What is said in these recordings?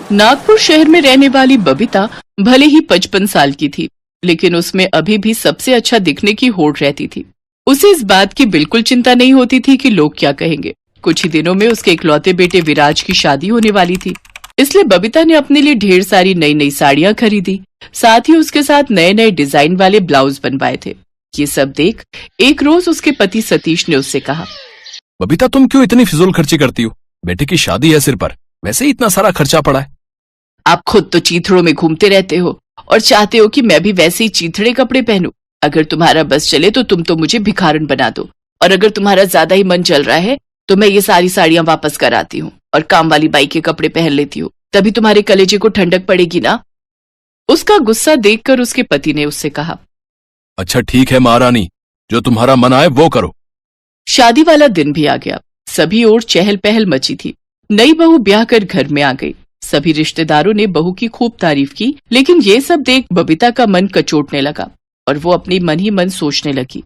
नागपुर शहर में रहने वाली बबीता भले ही 55 साल की थी, लेकिन उसमें अभी भी सबसे अच्छा दिखने की होड़ रहती थी। उसे इस बात की बिल्कुल चिंता नहीं होती थी कि लोग क्या कहेंगे। कुछ ही दिनों में उसके इकलौते बेटे विराज की शादी होने वाली थी, इसलिए बबीता ने अपने लिए ढेर सारी नई नई साड़ियां खरीदी। साथ ही उसके साथ नए नए डिजाइन वाले ब्लाउज बनवाए थे। ये सब देख एक रोज उसके पति सतीश ने उससे कहा, बबीता, तुम क्यों इतनी फिजूल खर्ची करती हो? बेटे की शादी है सिर पर, वैसे ही इतना सारा खर्चा पड़ा है। आप खुद तो चीथड़ों में घूमते रहते हो और चाहते हो कि मैं भी वैसे ही चीथड़े कपड़े पहनूं। अगर तुम्हारा बस चले तो तुम तो मुझे भिखारन बना दो, और अगर तुम्हारा ज्यादा ही मन चल रहा है तो मैं ये सारी साड़ियां वापस कराती हूँ और काम वाली बाई के कपड़े पहन लेती हूँ। तभी तुम्हारे कलेजे को ठंडक पड़ेगी ना। उसका गुस्सा देखकर उसके पति ने उससे कहा, अच्छा ठीक है महारानी, जो तुम्हारा मन आए वो करो। शादी वाला दिन भी आ गया। सभी ओर चहल पहल मची थी। नई बहू ब्याह कर घर में आ गई। सभी रिश्तेदारों ने बहू की खूब तारीफ की, लेकिन ये सब देख बबीता का मन कचोटने लगा और वो अपनी मन ही मन सोचने लगी,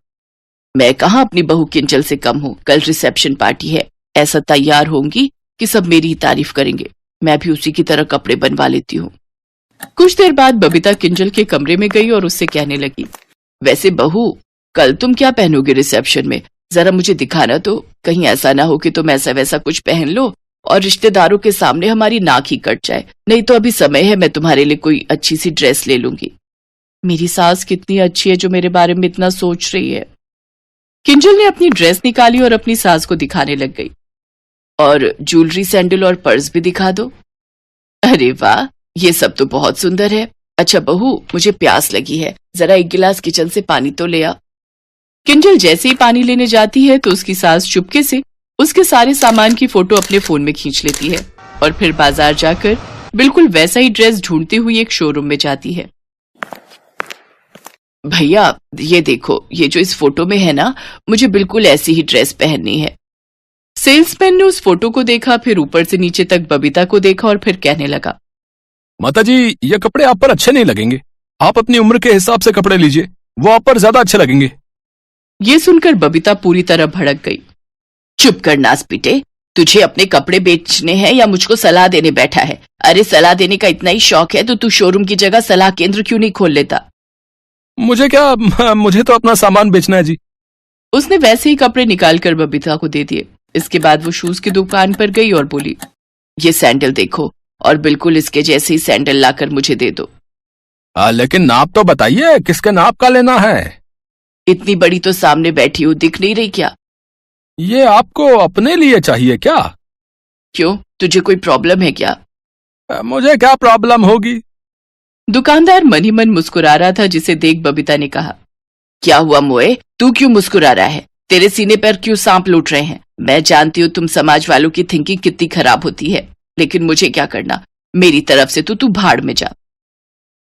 मैं कहाँ अपनी बहू किंजल से कम हूँ। कल रिसेप्शन पार्टी है, ऐसा तैयार होंगी कि सब मेरी ही तारीफ करेंगे। मैं भी उसी की तरह कपड़े बनवा लेती हूँ। कुछ देर बाद बबीता किंजल के कमरे में गई और उससे कहने लगी, वैसे बहू, कल तुम क्या पहनोगे रिसेप्शन में? जरा मुझे दिखाना तो, कहीं ऐसा ना हो कि तुम ऐसा वैसा कुछ पहन लो और रिश्तेदारों के सामने हमारी नाक ही कट जाए। नहीं तो अभी समय है, मैं तुम्हारे लिए कोई अच्छी सी ड्रेस ले लूंगी। मेरी सास कितनी अच्छी है जो मेरे बारे में इतना सोच रही है। किंजल ने अपनी ड्रेस निकाली और अपनी सास को दिखाने लग गई, और ज्वेलरी, सैंडल और पर्स भी दिखा दो। अरे वाह, ये सब तो बहुत सुंदर है। अच्छा बहू, मुझे प्यास लगी है, जरा एक गिलास किचन से पानी तो ले आ। किंजल जैसे ही पानी लेने जाती है तो उसकी सास चुपके से उसके सारे सामान की फोटो अपने फोन में खींच लेती है और फिर बाजार जाकर बिल्कुल वैसा ही ड्रेस ढूंढती हुई एक शोरूम में जाती है। भैया ये देखो, ये जो इस फोटो में है ना, मुझे बिल्कुल ऐसी ही ड्रेस पहननी है। सेल्समैन ने उस फोटो को देखा, फिर ऊपर से नीचे तक बबीता को देखा और फिर कहने लगा, माताजी, ये कपड़े आप पर अच्छे नहीं लगेंगे। आप अपनी उम्र के हिसाब से कपड़े लीजिए, वो आप पर ज्यादा अच्छे लगेंगे। ये सुनकर बबीता पूरी तरह भड़क गई। चुप कर नास पीटे, तुझे अपने कपड़े बेचने हैं या मुझको सलाह देने बैठा है? अरे सलाह देने का इतना ही शौक है तो तू शोरूम की जगह सलाह केंद्र क्यों नहीं खोल लेता? मुझे क्या, मुझे तो अपना सामान बेचना है जी। उसने वैसे ही कपड़े निकालकर बबीता को दे दिए। इसके बाद वो शूज की दुकान पर गई और बोली, ये सैंडल देखो और बिल्कुल इसके जैसे ही सैंडल लाकर मुझे दे दो। लेकिन नाप तो बताइए, किसके नाप का लेना है? इतनी बड़ी तो सामने बैठी हूँ, दिख नहीं रही क्या? ये आपको अपने लिए चाहिए क्या? क्यों, तुझे कोई प्रॉब्लम है क्या? मुझे क्या प्रॉब्लम होगी? दुकानदार मन ही मन मुस्कुरा रहा था, जिसे देख बबीता ने कहा, क्या हुआ मोए, तू क्यों मुस्कुरा रहा है? तेरे सीने पर क्यों सांप लूट रहे हैं? मैं जानती हूँ तुम समाज वालों की थिंकिंग कितनी खराब होती है, लेकिन मुझे क्या करना, मेरी तरफ से तो तू भाड़ में जा।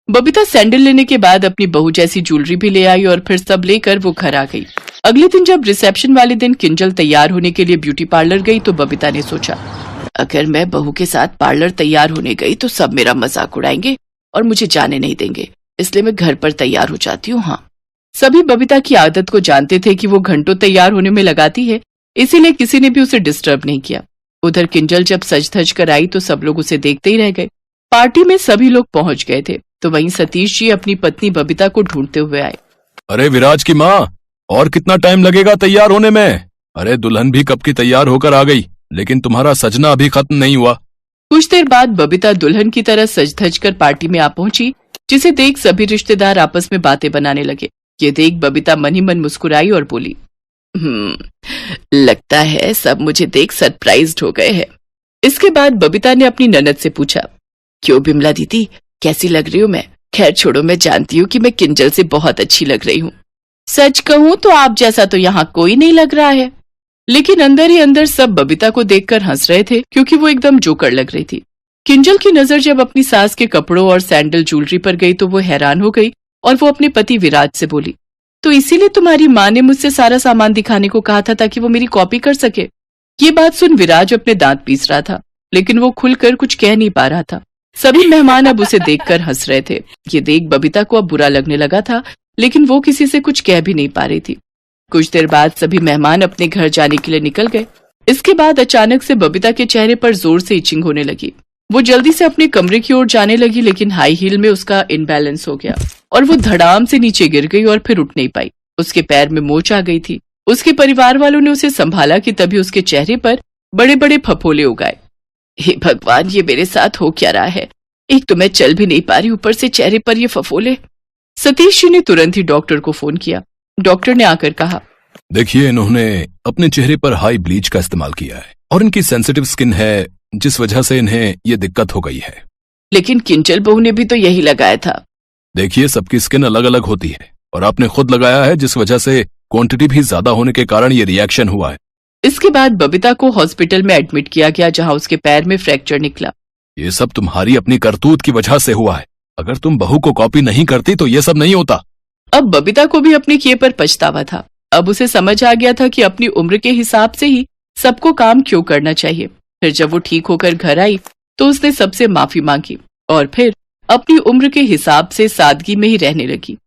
बबीता सैंडल लेने के बाद अपनी बहू जैसी ज्वेलरी भी ले आई और फिर सब लेकर वो घर आ गई। अगले दिन जब रिसेप्शन वाले दिन किंजल तैयार होने के लिए ब्यूटी पार्लर गई तो बबीता ने सोचा, अगर मैं बहू के साथ पार्लर तैयार होने गई तो सब मेरा मजाक उड़ाएंगे और मुझे जाने नहीं देंगे, इसलिए मैं घर पर तैयार हो जाती हूँ। हाँ, सभी बबीता की आदत को जानते थे कि वो घंटों तैयार होने में लगाती है, इसीलिए किसी ने भी उसे डिस्टर्ब नहीं किया। उधर किंजल जब सज धज कर आई तो सब लोग उसे देखते ही रह गए। पार्टी में सभी लोग पहुंच गए थे तो वहीं सतीश जी अपनी पत्नी बबीता को ढूंढते हुए आए। अरे विराज की माँ, और कितना टाइम लगेगा तैयार होने में? अरे दुल्हन भी कब की तैयार होकर आ गई, लेकिन तुम्हारा सजना अभी खत्म नहीं हुआ। कुछ देर बाद बबीता दुल्हन की तरह सज धज कर पार्टी में आ पहुंची, जिसे देख सभी रिश्तेदार आपस में बातें बनाने लगे। ये देख बबीता मन ही मन मुस्कुराई और बोली, लगता है सब मुझे देख सरप्राइज्ड हो गए हैं। इसके बाद बबीता ने अपनी ननद से पूछा, क्यों बिमला दीदी, कैसी लग रही हूँ मैं? खैर छोड़ो, मैं जानती हूँ कि मैं किंजल से बहुत अच्छी लग रही हूँ। सच कहूँ तो आप जैसा तो यहाँ कोई नहीं लग रहा है। लेकिन अंदर ही अंदर सब बबीता को देखकर हंस रहे थे, क्योंकि वो एकदम जोकर लग रही थी। किंजल की नजर जब अपनी सास के कपड़ों और सैंडल ज्वेलरी पर गई तो वो हैरान हो गई और वो अपने पति विराज से बोली, तो इसीलिए तुम्हारी माँ ने मुझसे सारा सामान दिखाने को कहा था ताकि वो मेरी कॉपी कर सके। ये बात सुन विराज अपने दांत पीस रहा था, लेकिन वो खुलकर कुछ कह नहीं पा रहा था। सभी मेहमान अब उसे देखकर हंस रहे थे। ये देख बबीता को अब बुरा लगने लगा था, लेकिन वो किसी से कुछ कह भी नहीं पा रही थी। कुछ देर बाद सभी मेहमान अपने घर जाने के लिए निकल गए। इसके बाद अचानक से बबीता के चेहरे पर जोर से इचिंग होने लगी। वो जल्दी से अपने कमरे की ओर जाने लगी, लेकिन हाई हील में उसका इनबैलेंस हो गया और वो धड़ाम से नीचे गिर गई और फिर उठ नहीं पाई। उसके पैर में मोच आ गई थी। उसके परिवार वालों ने उसे संभाला कि तभी उसके चेहरे पर बड़े बड़े फफोले उगाए। हे भगवान, ये मेरे साथ हो क्या रहा है? एक तो मैं चल भी नहीं पा रही, ऊपर से चेहरे पर ये फफोले। सतीश जी ने तुरंत ही डॉक्टर को फोन किया। डॉक्टर ने आकर कहा, देखिए, इन्होंने अपने चेहरे पर हाई ब्लीच का इस्तेमाल किया है और इनकी सेंसिटिव स्किन है, जिस वजह से इन्हें ये दिक्कत हो गई है। लेकिन किंजल बहू ने भी तो यही लगाया था। देखिए, सबकी स्किन अलग अलग होती है और आपने खुद लगाया है, जिस वजह से क्वांटिटी भी ज्यादा होने के कारण ये रिएक्शन हुआ है। इसके बाद बबीता को हॉस्पिटल में एडमिट किया गया, जहां उसके पैर में फ्रैक्चर निकला। ये सब तुम्हारी अपनी करतूत की वजह से हुआ है। अगर तुम बहू को कॉपी नहीं करती तो ये सब नहीं होता। अब बबीता को भी अपने किए पर पछतावा था। अब उसे समझ आ गया था कि अपनी उम्र के हिसाब से ही सबको काम क्यों करना चाहिए। फिर जब वो ठीक होकर घर आई तो उसने सबसे माफी मांगी और फिर अपनी उम्र के हिसाब से सादगी में ही रहने लगी।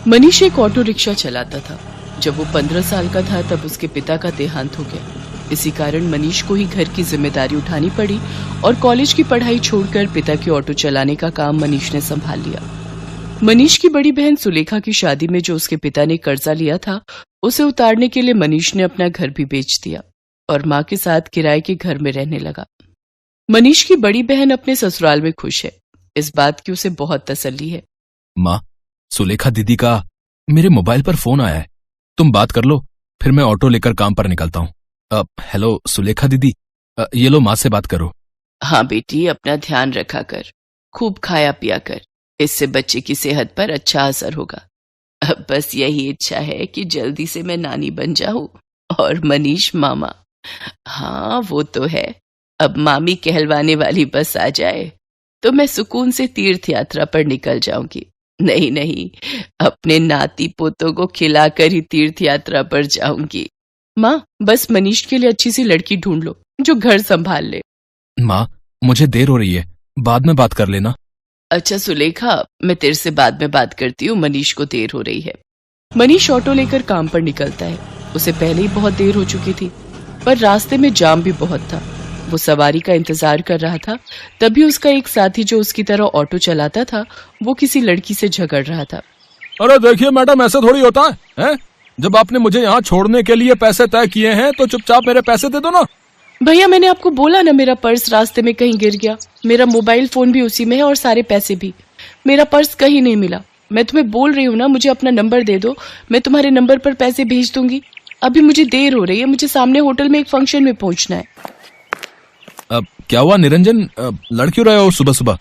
मनीष एक ऑटो रिक्शा चलाता था। जब वो 15 साल का था तब उसके पिता का देहांत हो गया। इसी कारण मनीष को ही घर की जिम्मेदारी उठानी पड़ी और कॉलेज की पढ़ाई छोड़कर पिता की ऑटो चलाने का काम मनीष ने संभाल लिया। मनीष की बड़ी बहन सुलेखा की शादी में जो उसके पिता ने कर्जा लिया था, उसे उतारने के लिए मनीष ने अपना घर भी बेच दिया और माँ के साथ किराए के घर में रहने लगा। मनीष की बड़ी बहन अपने ससुराल में खुश है। इस बात की उसे बहुत तसल्ली है। माँ, सुलेखा दीदी का मेरे मोबाइल पर फोन आया है, तुम बात कर लो, फिर मैं ऑटो लेकर काम पर निकलता हूँ। हेलो सुलेखा दीदी, ये लो, माँ से बात करो। हाँ बेटी, अपना ध्यान रखा कर, खूब खाया पिया कर, इससे बच्चे की सेहत पर अच्छा असर होगा। अब बस यही इच्छा है कि जल्दी से मैं नानी बन जाऊं और मनीष मामा। हाँ वो तो है, अब मामी कहलवाने वाली बस आ जाए तो मैं सुकून से तीर्थ यात्रा पर निकल जाऊंगी। नहीं नहीं, अपने नाती पोतों को खिलाकर ही तीर्थ यात्रा पर जाऊंगी। माँ, बस मनीष के लिए अच्छी सी लड़की ढूंढ लो जो घर संभाल ले। माँ, मुझे देर हो रही है, बाद में बात कर लेना। अच्छा सुलेखा, मैं तेरे से बाद में बात करती हूँ, मनीष को देर हो रही है। मनीष ऑटो लेकर काम पर निकलता है। उसे पहले ही बहुत देर हो चुकी थी, पर रास्ते में जाम भी बहुत था। वो सवारी का इंतजार कर रहा था, तभी उसका एक साथी जो उसकी तरह ऑटो चलाता था, वो किसी लड़की से झगड़ रहा था। अरे देखिए मैडम, ऐसा थोड़ी होता है? जब आपने मुझे यहाँ छोड़ने के लिए पैसे तय किए हैं तो चुपचाप मेरे पैसे दे दो ना। भैया, मैंने आपको बोला ना, मेरा पर्स रास्ते में कहीं गिर गया। मेरा मोबाइल फोन भी उसी में है और सारे पैसे भी। मेरा पर्स कहीं नहीं मिला। मैं तुम्हें बोल रही हूँ ना, मुझे अपना नंबर दे दो, मैं तुम्हारे नंबर पर पैसे भेज दूंगी। अभी मुझे देर हो रही है, मुझे सामने होटल में एक फंक्शन में पहुंचना है। अब क्या हुआ निरंजन, लड़ क्यों रहे हो सुबह सुबह?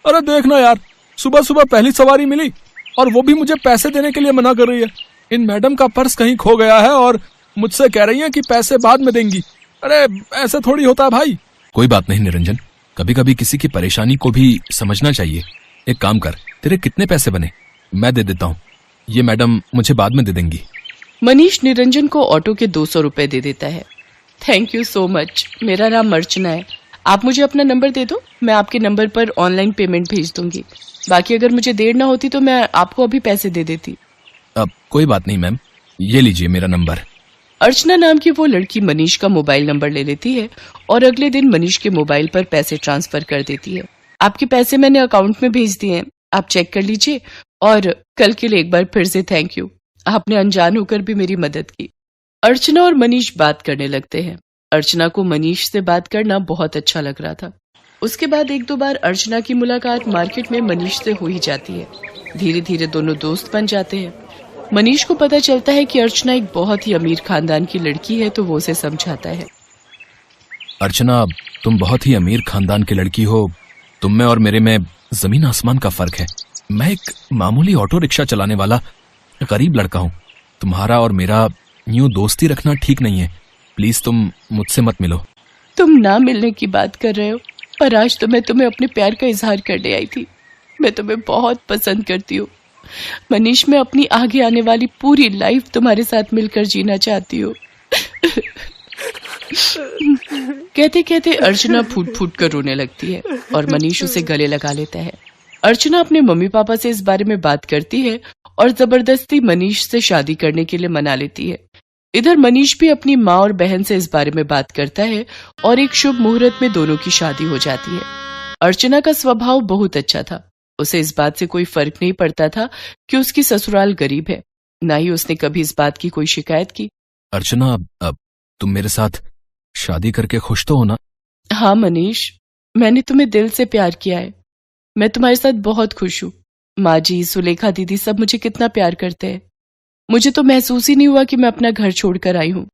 अरे देखना यार, सुबह सुबह पहली सवारी मिली और वो भी मुझे पैसे देने के लिए मना कर रही है। इन मैडम का पर्स कहीं खो गया है और मुझसे कह रही है कि पैसे बाद में देंगी। अरे ऐसा थोड़ी होता है भाई। कोई बात नहीं निरंजन, कभी कभी किसी की परेशानी को भी समझना चाहिए। एक काम कर, तेरे कितने पैसे बने मैं दे देता हूँ, ये मैडम मुझे बाद में दे देंगी। मनीष निरंजन को ऑटो के 200 रुपए दे देता है। Thank you so much. मेरा नाम अर्चना है, आप मुझे अपना नंबर दे दो, मैं आपके नंबर पर ऑनलाइन पेमेंट भेज दूंगी। बाकी अगर मुझे देर ना होती तो मैं आपको अभी पैसे दे देती। अब कोई बात नहीं मैम, ये लीजिए मेरा नंबर। अर्चना नाम की वो लड़की मनीष का मोबाइल नंबर ले लेती है और अगले दिन मनीष के मोबाइल पर पैसे ट्रांसफर कर देती है। आपके पैसे मैंने अकाउंट में भेज दिए हैं, आप चेक कर लीजिए। और कल के लिए एक बार फिर से थैंक यू, आपने अनजान होकर भी मेरी मदद की। अर्चना और मनीष बात करने लगते हैं। अर्चना को मनीष से बात करना बहुत अच्छा लग रहा था। उसके बाद एक दो बार अर्चना की मुलाकात मार्केट में मनीष से हो ही जाती है। धीरे धीरे दोनों दोस्त बन जाते हैं। मनीष को पता चलता है कि अर्चना एक बहुत ही अमीर खानदान की लड़की है, तो वो उसे समझाता है। अर्चना, तुम बहुत ही अमीर खानदान की लड़की हो, तुम में और मेरे में जमीन आसमान का फर्क है। मैं एक मामूली ऑटो रिक्शा चलाने वाला गरीब लड़का हूँ। तुम्हारा और मेरा यूं दोस्ती रखना ठीक नहीं है, प्लीज तुम मुझसे मत मिलो। तुम ना मिलने की बात कर रहे हो, पर आज तो मैं तुम्हें अपने प्यार का इजहार करने आई थी। मैं तुम्हें बहुत पसंद करती हूँ मनीष, मैं अपनी आगे आने वाली पूरी लाइफ तुम्हारे साथ मिलकर जीना चाहती हूँ। कहते कहते अर्चना फूट फूट कर रोने लगती है और मनीष उसे गले लगा लेता है। अर्चना अपने मम्मी पापा से इस बारे में बात करती है और जबरदस्ती मनीष से शादी करने के लिए मना लेती है। इधर मनीष भी अपनी माँ और बहन से इस बारे में बात करता है और एक शुभ मुहूर्त में दोनों की शादी हो जाती है। अर्चना का स्वभाव बहुत अच्छा था। उसे इस बात से कोई फर्क नहीं पड़ता था कि उसकी ससुराल गरीब है। न ही उसने कभी इस बात की कोई शिकायत की। अर्चना, अब तुम मेरे साथ शादी करके खुश तो हो ना? हाँ मनीष, मैंने तुम्हें दिल से प्यार किया है। मैं तुम्हारे साथ बहुत खुश हूँ। माँ जी, सुलेखा दीदी सब मुझे कितना प्यार करते हैं। मुझे तो महसूस ही नहीं हुआ कि मैं अपना घर छोड़कर आई हूँ।